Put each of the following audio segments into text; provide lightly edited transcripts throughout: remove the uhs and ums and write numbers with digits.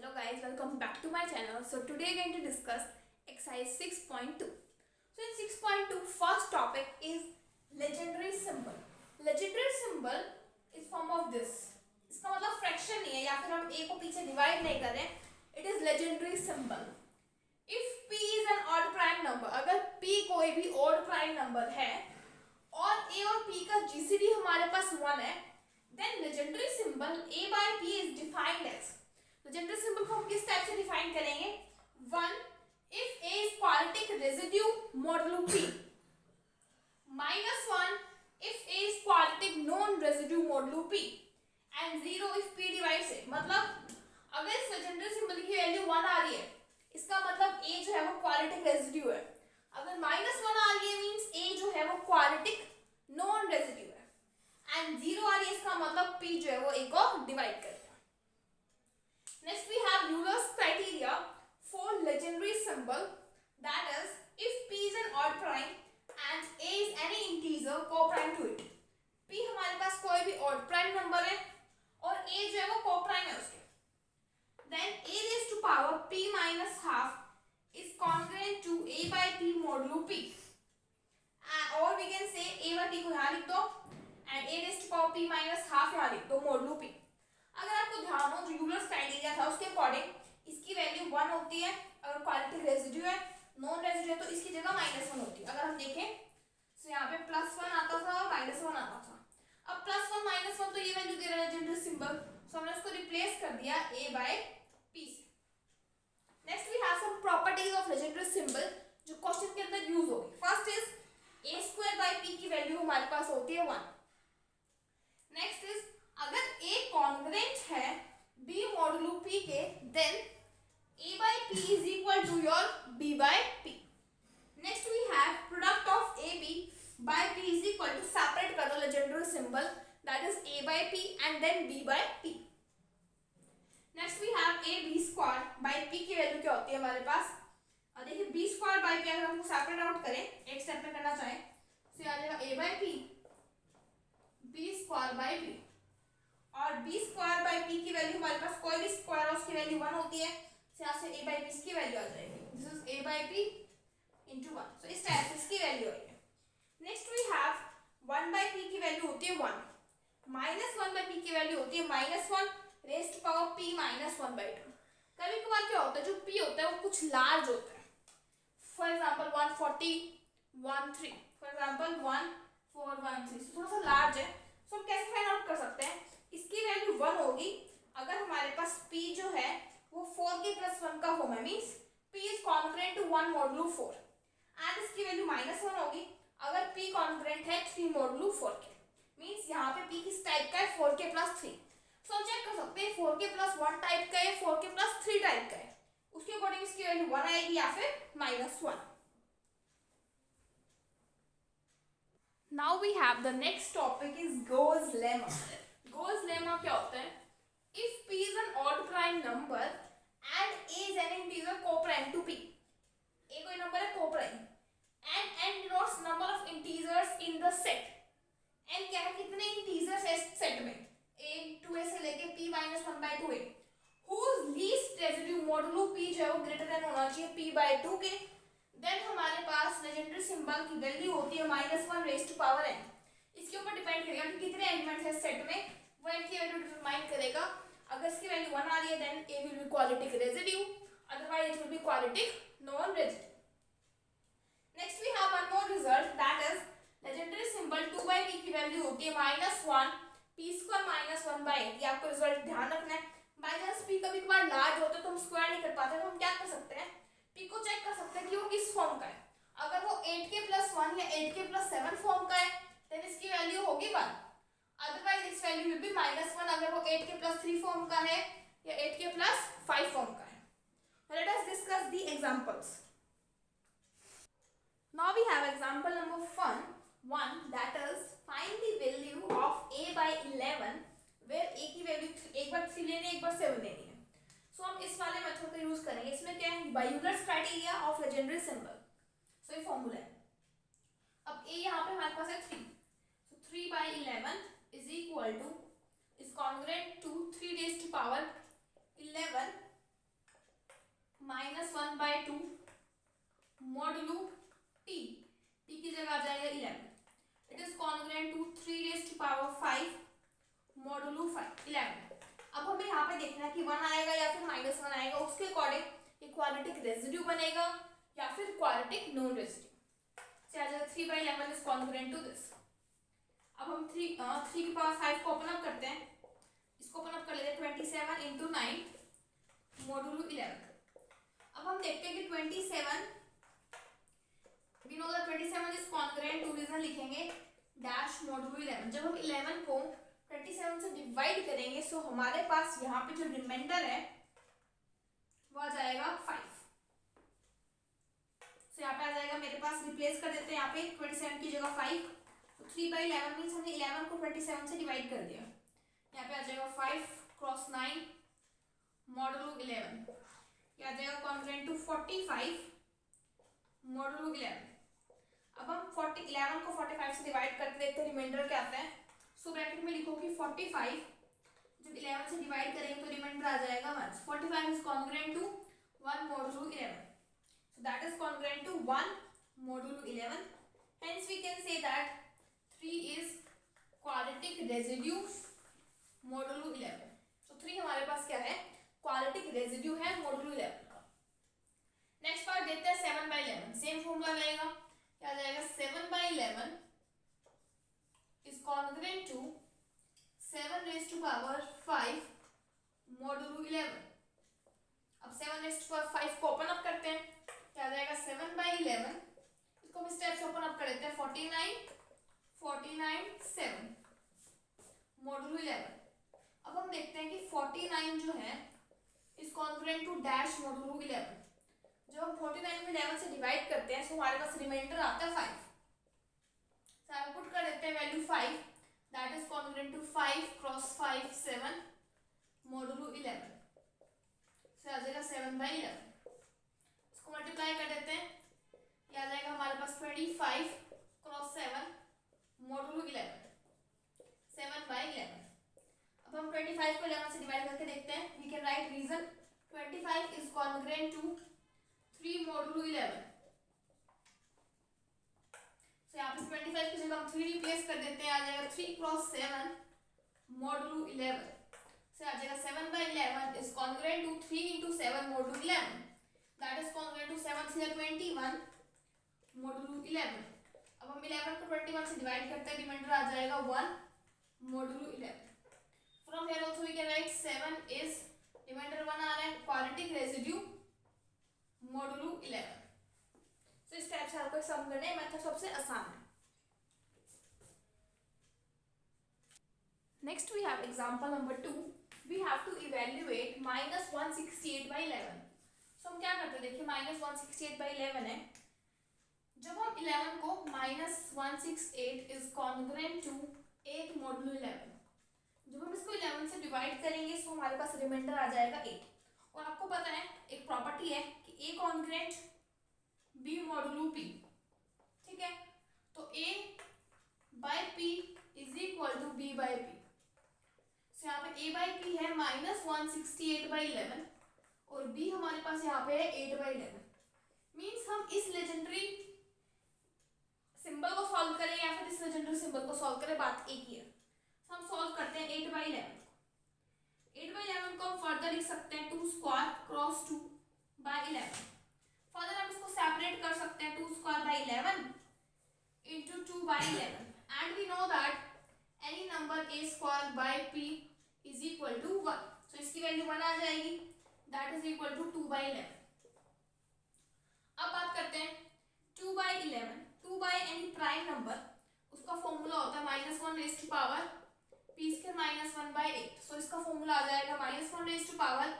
Hello guys, welcome back to my channel. So today we are going to discuss exercise 6.2. So in 6.2 first topic is legendary symbol. Legendary symbol is form of this. इसका मतलब fraction नहीं है या फिर हम a को पीछे divide नहीं कर रहे. It is legendary symbol. If p is an odd prime number, अगर p कोई भी odd prime number है और a और p का GCD हमारे पास 1 है, then legendary symbol a by p is defined as. Legendary symbol को हम किस टाइप से डिफाइन करेंगे? 1 if a is quadratic residue modulo p, -1 if a is quadratic non residue modulo p, and 0 if p divides a. मतलब अगर इस legendary symbol की value 1 आ रही है, इसका मतलब a जो है वो क्वाड्रेटिक रेजिड्यू है. अगर -1 आ रही है मींस a जो है वो क्वाड्रेटिक नॉन रेजिड्यू है, एंड 0 आ रही है इसका मतलब p जो है वो a को डिवाइड करेगा. Next we have Euler's criteria for legendary symbol, that is if p is an odd prime and a is any integer co-prime to it. p हमारे पास कोई भी odd prime number है और a जो है वो co-prime है उसके. Then a raised to power p minus half is congruent to a by p modulo p. Or we can say a by p को यहाँ लिख दो and a raised to power p minus half यहाँ लिख दो modulo p. अगर आपको ध्यान हो जो यूलर्स क्राइटेरिया था उसके अकॉर्डिंग इसकी वैल्यू 1 होती है. अगर क्वाड्रेटिक रेजिड्यू है, नॉन रेजिड्यू है तो इसकी जगह -1 होती है. अगर हम देखें तो यहाँ पे +1 आता था और -1 आता था. अब +1 -1 तो ये वैल्यू दे रहा है लेजेंडरी सिंबल, सो हमने उसको रिप्लेस कर दिया a by p से. Next we have some properties of legendary symbol जो क्वेश्चन के अंदर यूज होगी. First is a² by p की वैल्यू हमारे पास होती है 1. नेक्स्ट इज अगर a कॉन्ग्रुएंट है b मॉडुलो p के, then a by p is equal to your b by p. Next we have product of a b by p is equal to, separate कर दो legendary symbol, that is a by p and then b by p. Next we have a b square by p की value क्या होती है हमारे पास? और देखिए b square by p अगर हम सेपरेट आउट करें, एक स्टेप में करना चाहें तो आ जाएगा a by p b square by p, और b स्क्वायर बाई p की वैल्यू हमारे पास कोई भी स्क्वायर है उसकी वैल्यू 1 होती है, तो यहाँ से a बाई p की वैल्यू आ जाएगी. This is a by p into 1. So इस टाइप से इसकी वैल्यू आई है. Next we have 1 by p की वैल्यू होती है 1, -1 बाई p की वैल्यू होती है -1 raised to power p -1 by 2. कभी कभार क्या होता है जो p होता है वो कुछ लार्ज होता है. फॉर एग्जाम्पल 140 13, फॉर एग्जाम्पल 1413 थोड़ा सा लार्ज है. सो हम कैसे फाइंड आउट कर सकते हैं? इसकी वैल्यू 1 होगी अगर हमारे पास p जो है वो 4 के +1 का होगा, means p is congruent to 1 modulo 4, and इसकी वैल्यू -1 होगी अगर p कॉन्ग्रुएंट है 3 मॉडुलो 4 के, मींस यहाँ पे p किस टाइप का है? 4 के +3. सो हम चेक कर सकते हैं 4 के +1 टाइप का है, 4 के +3 टाइप का है, उसके अकॉर्डिंग इसकी वैल्यू 1 आएगी या फिर -1. Now we have the next topic is Gauss lemma. Gauss lemma क्या होता है? If p is an odd prime number and a is an integer co-prime to p. a कोई नंबर है co-prime and n denotes number of integers in the set. n क्या है? कितने integers है set में? a to a से लेके p -1 by 2a. whose least residue modulo p जो है वो ग्रेटर देन होना चाहिए p by 2 के. देन हमारे पास लेजेंडरी सिंबल की वैल्यू होती है -1 रेज़्ड टू पावर n. इसके ऊपर डिपेंड करेगा कि कितने एलिमेंट्स है सेट में, वो n की वैल्यू डिटरमाइन करेगा. अगर इसकी वैल्यू 1 आ रही है then a will be quadratic residue, otherwise it will be quadratic non residue. Next we have one more result, that is legendary symbol 2 by p की वैल्यू होती है -1 p² -1 by 8. ये आपको रिजल्ट ध्यान रखना है. बाय चांस p कभी कभार लार्ज होता है तो हम स्क्वायर नहीं कर पाते, तो हम क्या कर सकते हैं? p को चेक कर सकते हैं कि वो किस फॉर्म का है. अगर वो 8 के +1 या 8 के +7 फॉर्म का है देन इसकी वैल्यू होगी 1, अदरवाइज इस वैल्यू विल बी -1 अगर वो 8 के +3 फॉर्म का है या 8 के +5 फॉर्म का है. Let us discuss the examples. Now we have example number 1 that is find the value of a by 11 where a की वैल्यू एक बार 3 लेनी है, एक बार 7 लेनी है. सो हम इस वाले मेथड का यूज करेंगे. इसमें क्या है? By Euler's criteria of legendary symbol. So ये फॉर्मूला है. अब a यहाँ पे हमारे पास है 3, so 3 by 11 is equal to is congruent to 3 raised to power 11 -1/2 modulo T, T की जगह आ जाएगा 11, it is congruent to 3⁵ modulo 5 11। अब हमें यहाँ पे देखना है कि 1 आएगा या फिर -1 आएगा, उसके अकॉर्डिंग ये क्वाड्रेटिक रेसिड्यू बनेगा या फिर क्वाड्रेटिक नॉन रेसिड्यू। आ जाएगा 3/11 इज कॉन्ग्रुएंट टू दिस। अब हम 3 की पावर 5 को ओपन अप करते हैं, इसको ओपन अप कर लेते हैं 27 × 9 मॉडुलो 11। अब हम देखते हैं कि 27 we know that 27 is congruent to, reason लिखेंगे डैश मॉडुलो 11। जब हम 11 को 27 से डिवाइड करेंगे सो हमारे पास यहाँ पे जो रिमाइंडर है वो आ जाएगा 5। सो यहाँ पे आ जाएगा मेरे पास, रिप्लेस कर देते हैं यहाँ पे 27 की जगह 5, तो 3/11 मीन्स हमने 11 को 27 से डिवाइड कर दिया। यहाँ पे आ जाएगा 5 × 9 मॉडुलो 11, ये आ जाएगा कॉन्ग्रुएंट टू 45 मॉडुलो 11। अब हम 11 को 45 से डिवाइड करके देखते हैं रिमाइंडर क्या आता है। सो ब्रैकेट में लिखो कि 45 जब 11 से डिवाइड करेंगे तो रिमाइंडर आ जाएगा 1। 45 is congruent to 1 modulo 11, so that is congruent to 1 modulo 11, hence we can say that 3 is quadratic residue modulo 11। so 3 हमारे पास क्या है, quadratic residue है modulo 11 का। नेक्स्ट पार्ट देखते हैं 7/11, सेम फॉर्मूला लगेगा, क्या आ जाएगा 7/11 is congruent to 7⁵5 modulo 11। अब 7⁵5 को ओपन अप करते हैं, क्या आ जाएगा 7/11, इसको हम स्टेप्स ओपन अप कर देते हैं 49 7 मॉडुलो 11। अब हम देखते हैं कि 49 जो है is congruent to dash modulo 11। जब हम 49 में 11 से डिवाइड करते हैं तो हमारे पास रिमाइंडर आता है 5, तो हम पुट कर देते हैं value 5, that is congruent to 5 × 5 7 modulo 11, तो आ जाएगा 7/11। इसको मल्टीप्लाई कर देते हैं, ये आ जाएगा हमारे पास 25 × 7 मॉडुलो 11, 7/11। अब हम 25 को 11 से डिवाइड करके देखते हैं, we can write reason 25 is congruent to 3 modulo 11। सो यहाँ पे 25 की जगह हम 3 रिप्लेस कर देते हैं, आ जाएगा 3 × 7 मॉडुलो 11, से आ जाएगा 7/11 is congruent to 3 × 7 modulo 11, that is congruent to 7 × 21 modulo 11। अब हम 11 को 21 से डिवाइड करते हैं, रिमाइंडर आ जाएगा 1 modulo 11। From here also we can write 7 is reminder 1 आ रहा है क्वाड्रेटिक रेसिड्यू मॉडुलो 11। सो इस टाइप से आपको सम करने हैं, मेथड सबसे आसान है। Next we have example number 2, we have to evaluate -168/11। So हम क्या करते हैं, देखिए -168/11 है, जब हम 11 को -168 इज कॉन्ग्रुएंट टू 8 मॉडुलो 11, जब हम इसको 11 से डिवाइड करेंगे तो हमारे पास रिमाइंडर आ जाएगा 8। और आपको पता है एक प्रॉपर्टी है कि A congruent B modulo P, ठीक है, तो A/P is equal to B/P। सो यहाँ पे A/P है -168/11 और B हमारे पास यहाँ पे है 8/11। मीन्स हम इस लेजेंडरी सिंबल को सॉल्व करें या फिर इस लेजेंडरी सिंबल को सॉल्व करें, बात एक ही है। हम सॉल्व करते हैं 8/11 को। 8/11 को हम फर्दर लिख सकते हैं 2² × 2/11। फर्दर हम इसको सेपरेट कर सकते हैं 2² × 2/11 and we know that any number A² is equal to 1। So इसकी वैल्यू 1 आ जाएगी, दैट इज इक्वल टू 2/11। अब बात करते हैं 2/11, 2 बाई एनी प्राइम नंबर, उसका फॉर्मूला होता है -1⁻⁻⁴ -1/8। सो इसका फॉर्मूला आ जाएगा -1⁻11²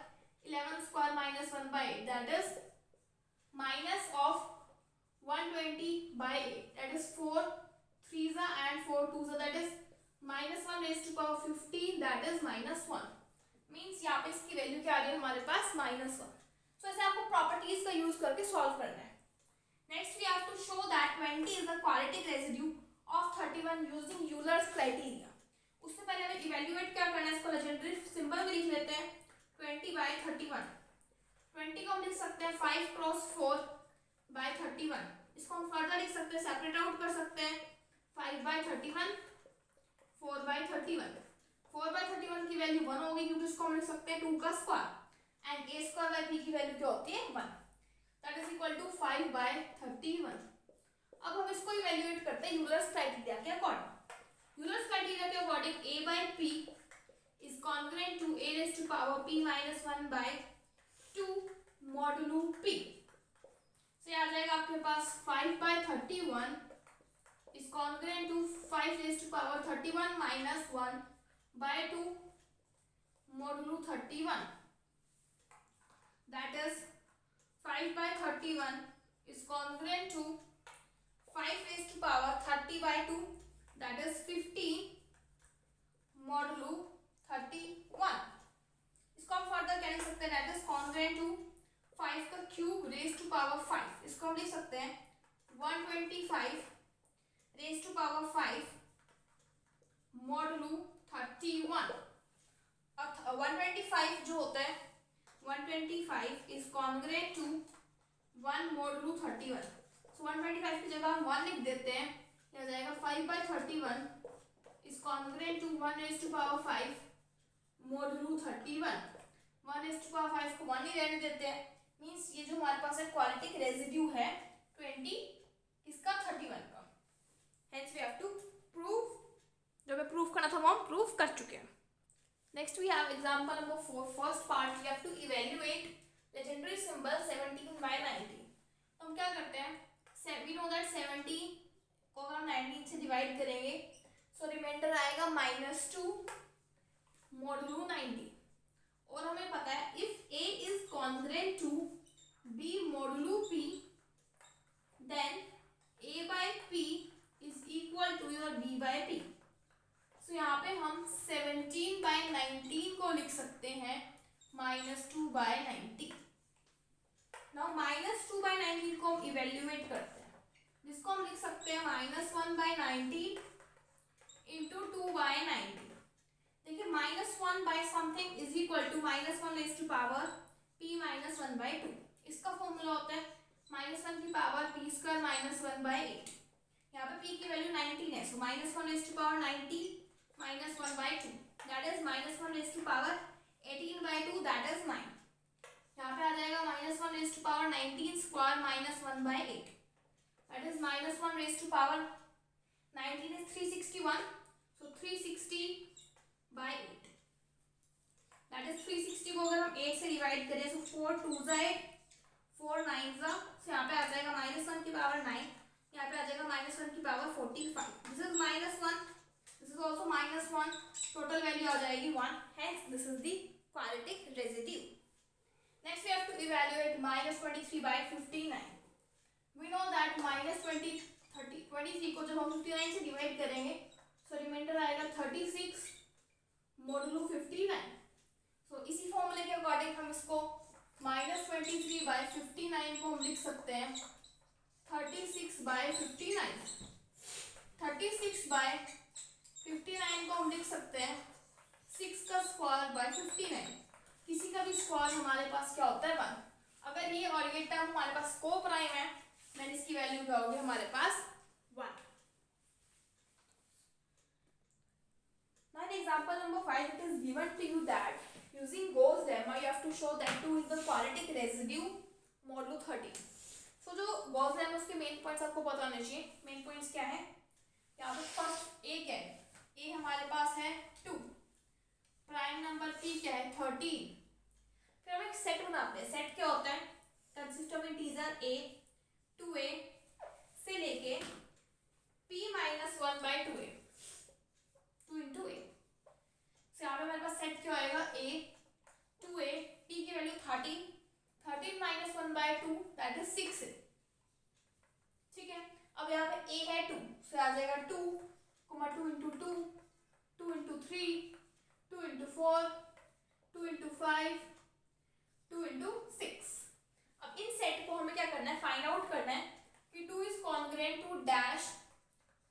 -1/8, that is minus of 120/8, that is 4 3s and 4 2s, that is -1⁻15, that is -1। Means यहाँ पे इसकी वैल्यू क्या आ रही है हमारे पास -1। सो ऐसे आपको प्रॉपर्टीज का यूज करके सॉल्व करना है। Next we have to show that 20 is the quadratic residue of 31 using Euler's criteria. उससे पहले हमें इवैल्यूएट क्या करना है, इसको लेजेंडरी सिंबल में लिख लेते हैं 20/31। 20 को हम लिख सकते हैं 5 क्रॉस 4 बाय 31। इसको हम फर्दर लिख सकते हैं, सेपरेट आउट कर सकते हैं। 5 बाय 31, 4 बाय 31। 4 बाय 31 की वैल्यू 1 होगी क्योंकि इसको हम लिख सकते हैं 2 का square and a square by b की वैल्यू क्या होती है 1, that is equal to 5 by 31। अब हम इसको इवैल्यूएट करते हैं यूलर्स क्राइटेरिया के अकॉर्डिंग। यूलर्स क्राइटेरिया के according a by p is congruent to a raise to power p minus 1 by 2 modulo p। से आ जाएगा आपके पास 5 by 31 is congruent to 5 raised to power 31 minus 1 by 2 modulo 31, that is 5 by 31 is congruent to 5 raised to power 30 by 2, that is 15 modulo 31। इसको हम further क्या लिख सकते हैं, that is congruent to 5 का क्यूब raised to power 5। इसको हम लिख सकते हैं 125 रेज़ टू पावर 5 मॉडुलो 31। 125 जो होता है 125 इज कॉन्ग्रुएंट टू 1 मॉडुलो 31। सो 125 की जगह हम 1 लिख देते हैं, यह जाएगा 5 by 31 is congruent to 1 raise to power 5 modulo 31। 1 raise to power 5 को 1 ही रहने देते हैं, मींस ये जो हमारे पास है क्वाड्रेटिक रेसिड्यू है 20 इसका 31 का। Hence we have to prove, जो हमें प्रूव करना था वो हम प्रूव कर चुके हैं। Next we have example number 4, first part we have to evaluate legendary symbol 17 by 90। तो हम क्या करते हैं, वी नो दैट 70 को अगर हम 19 से डिवाइड करेंगे सो रिमाइंडर आएगा -2 मॉडुलो 90। और हमें पता है if a is congruent to b modulo p then a by p is equal to your b by p। सो यहाँ पे हम 17 by 19 को लिख सकते हैं -2 by 90। नाउ -2 by 19 को हम इवेल्युएट करते हैं, जिसको हम लिख सकते हैं -1 by 90 इंटू 2 by 90। देखिए -1 by something is equal to -1 raise to power p minus 1 by 2। इसका फॉर्मूला होता है -1 की power p square minus 1 by 8। यहाँ पे p की वैल्यू 19 है, so -1 raise to power 90 minus 1 by 2, that is -1 raise to power 18 by 2, that is 9। यहाँ पे आ जाएगा -1 raise to power 19 square minus 1 by 8, that is -1 raise to power 19 is 361, so 360 by 8, that is 360 को अगर हम 8 से divide करें सो 4 2 जा 8, 4 9 जा, सो यहाँ पे आ जाएगा -1 की पावर 9, यहाँ पे आ जाएगा -1 की power 45। This is -1, this is also -1, total value आ जाएगी 1, hence this is the quadratic residue. Next we have to evaluate -23 by 59। We know that -23 को जब हम 59 से डिवाइड करेंगे सो रिमाइंडर आएगा 36 मॉडुलो 59। सो इसी फॉर्मूले के अकॉर्डिंग हम इसको -23 by 59 को हम लिख सकते हैं 36 by 59। 36 by 59 को हम लिख सकते हैं 6 का स्क्वायर by 59। किसी का भी स्क्वायर हमारे पास क्या होता है 1। अगर ये और ये टर्म हमारे पास को प्राइम है देन इसकी वैल्यू क्या होगी हमारे पास 1। Now in example number 5 it is given to you that using Gauss lemma you have to show that 2 is the quadratic residue modulo 13। So जो Gauss lemma उसके मेन पॉइंट्स आपको पता होने चाहिए। मेन पॉइंट्स क्या है, यहाँ पे फर्स्ट a क्या है, a हमारे पास है 2, प्राइम नंबर p क्या है 13। फिर हम एक सेट बनाते हैं। सेट क्या होता है, consist of integer a 2a से लेके p minus 1 by 2a, 2 into a। तो यहाँ पे हमारे पास सेट क्या आएगा a 2a, p की value 13, 13 minus 1 by 2 that is 6 है, ठीक है। अब यहाँ पे a है 2, तो आ जाएगा 2, 2 into 2, 2 into 3, 2 into 4, 2 into 5, 2 into 6। अब इन सेट को हमें क्या करना है, फाइंड आउट करना है कि 2 is congruent to dash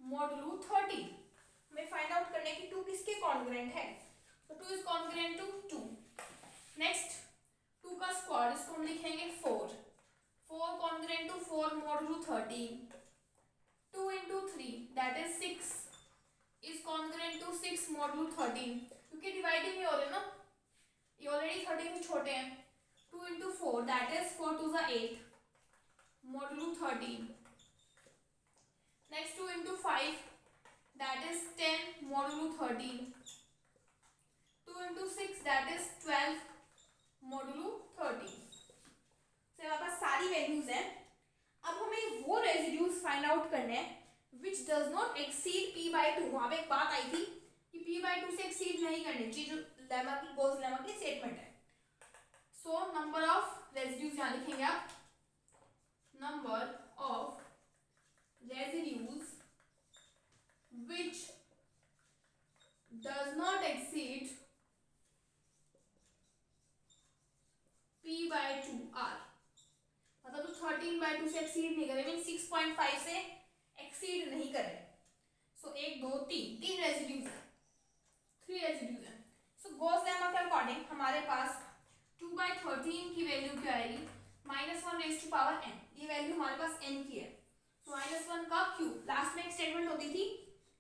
modulo 13। हमें फाइंड आउट करना है कि 2 किसके कॉन्ग्रुएंट है, तो 2 इज कॉन्ग्रुएंट टू 2। नेक्स्ट 2 का स्क्वायर, इसको हम लिखेंगे 4 congruent to 4 modulo 13, 2 into 3 that is 6 is congruent to 6 modulo 13, क्योंकि डिवाइडिंग में हो रहे ना, ये ऑलरेडी 13 से छोटे हैं. 2 into 4 that is 4 to the 8 modulo 13. Next 2 into 5 that is 10 modulo 13. 2 into 6 that is 12 modulo 13. तो हमारे पास सारी वैल्यूज हैं. अब हमें वो रेजिड्यूज फाइंड आउट करने हैं विच डज नॉट एक्सीड p/2. वहां पे एक बात आई थी कि p/2 से एक्सीड नहीं करनी चाहिए, जो लेमा की गॉस लेमा की स्टेटमेंट है. सो नंबर ऑफ रेजिड्यूज यहां लिखेंगे आप. Number of residues which does not exceed p/2 are, मतलब तो 13/2 से एक्सीड नहीं करे, मीन 6.5 से एक्सीड नहीं करे. सो 1 2 3 रेजिड्यूज है, 3 रेजिड्यूज है. सो गॉस लेमा के अकॉर्डिंग हमारे पास 2/13 की वैल्यू क्या आएगी, -1n. ये वैल्यू हमारे पास n की है. सो -1 का क्यूब. लास्ट में एक स्टेटमेंट होती थी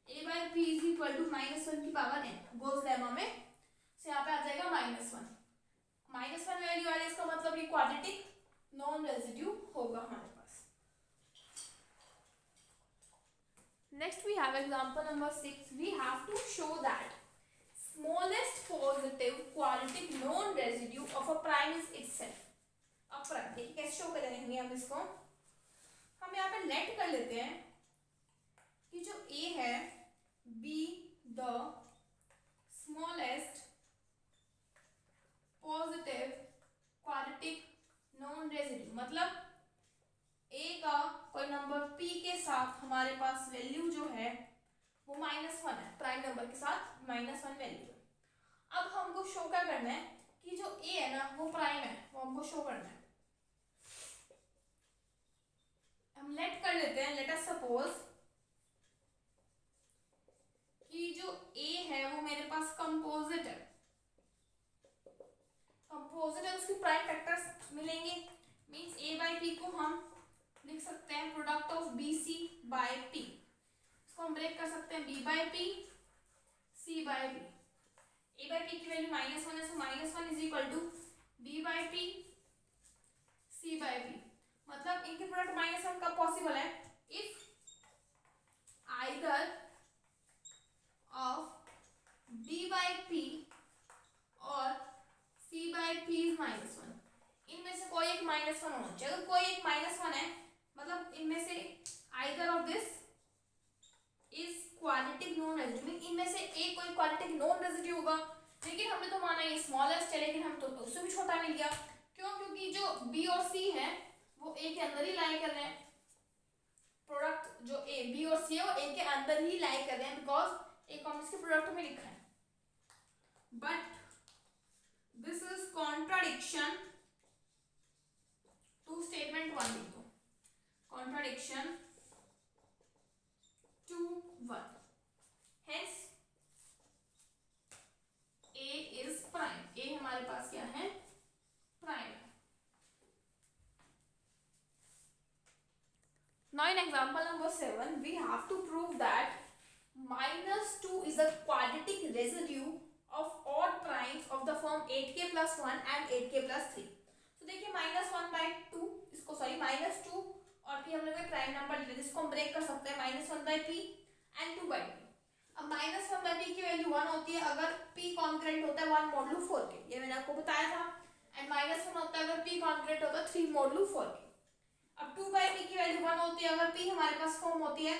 a/p = -1n. गॉस लेमा में से यहाँ पे आ जाएगा -1. -1 वैल्यू आ रही है, इसका मतलब ये क्वाड्रेटिक नॉन रेजिड्यू होगा हमारे पास. Next we have example number 6. We have to show that smallest positive quadratic non residue of a prime is itself a prime. देखिए कैसे शो करेंगे हम इसको. हम यहाँ पे लेट कर लेते हैं कि जो a है be the smallest positive quadratic non residue, मतलब a का कोई नंबर p के साथ हमारे पास वैल्यू जो है वो -1 है. प्राइम नंबर के साथ -1 वैल्यू है. अब हमको शो क्या करना है कि जो a है ना वो प्राइम है, वो हमको शो करना है. हम लेट कर लेते हैं. लेट अस सपोज कि जो a है वो मेरे पास कंपोजिट है. कंपोजिट है, उसकी प्राइम फैक्टर्स मिलेंगे. मींस a/p को हम लिख सकते हैं प्रोडक्ट ऑफ bc/p. इसको हम ब्रेक कर सकते हैं b/p c/p. a/p की वैल्यू -1 है, सो -1 = b/p c/p. मतलब इनके प्रोडक्ट -1 कब पॉसिबल है, इफ आइदर ऑफ b/p और c/p इज -1. इनमें से कोई एक -1 होना चाहिए. अगर कोई एक -1 है मतलब इनमें से either of this is quadratic non residue. इनमें से एक कोई क्वाड्रेटिक नॉन रेजिड्यू होगा. लेकिन हमने तो माना ये स्मॉलेस्ट है, लेकिन हम तो उससे भी छोटा मिल गया. क्यों, क्योंकि जो b और c है वो a के अंदर ही लाई कर रहे हैं. प्रोडक्ट जो a b और c है वो a के अंदर ही लाई कर रहे हैं, बिकॉज एक हम इसके प्रोडक्ट में लिखा है. But this is contradiction to statement 1. Contradiction to 1. Hence a is prime. a हमारे पास क्या है, प्राइम है. Now in example number 7 we have to prove that -2 is a quadratic residue of odd primes of the form 8k plus 1 and 8k plus 3. तो देखिए -1/2 इसको -2 और फिर हमने कोई प्राइम नंबर लिया जिसको हम ब्रेक कर सकते हैं -1/p and 2/p. अब -1/p की वैल्यू 1 होती है अगर p कॉन्ग्रुएंट होता है 1 मॉडुलो 4 के, ये मैंने आपको बताया था. एंड -1 होता है अगर p कॉन्ग्रुएंट होता है 3 मॉडुलो 4 के. अब 2/p की वैल्यू 1 होती है अगर p हमारे पास फॉर्म होती है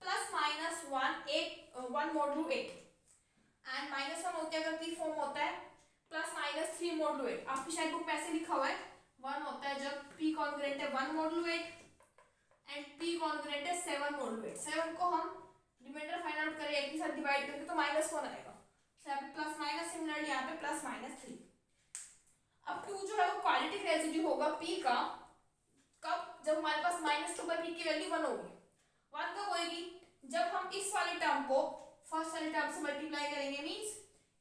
+-1 मॉडुलो 8 एंड -1 होती है अगर p फॉर्म होता है +-3 मॉडुलो 8. आपकी शायद बुक में ऐसे लिखा हुआ है 1 होता है जब p कॉन्ग्रुएंट है 1 मॉडुलो 8 एंड p कॉन्ग्रुएंट है 7 मॉडुलो 8. 7 को हम रिमाइंडर फाइंड आउट करें एक के साथ डिवाइड करके तो -1 आएगा. सो यहाँ पे +-, सिमिलरली यहाँ पे +-3. अब 2 जो है वो क्वाड्रेटिक रेसिड्यू होगा p का कब, जब हमारे पास -2/p की वैल्यू 1 होगी. 1 कब होगी, जब हम इस वाले टर्म को फर्स्ट वाले टर्म से मल्टीप्लाई करेंगे. Means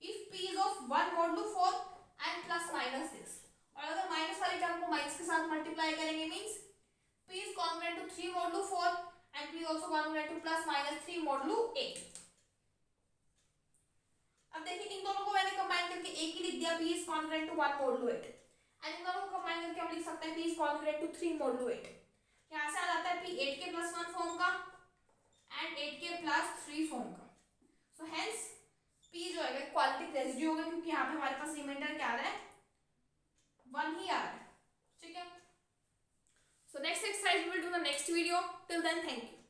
if p is of 1 modulo 4 and +-6. और अगर 3 मॉडुलो ए। अब देखिए इन दोनों को मैंने कंबाइन करके एक ही लिख दिया, p is congruent to 1 modulo 8, and इन दोनों को कंबाइन करके हम लिख सकते हैं p is congruent to 3 modulo 8। यहां से आ जाता है p 8 के प्लस 1 फॉर्म का एंड 8 के प्लस 3 फॉर्म का। सो हेंस p जो है क्वाड्रेटिक रेसिड्यू होगा, क्योंकि यहाँ पे हमारे पास रिमाइंडर क्या आ रहा है, 1 ही आ रहा है। ठीक है, so next exercise will do the next video. Till then thank you.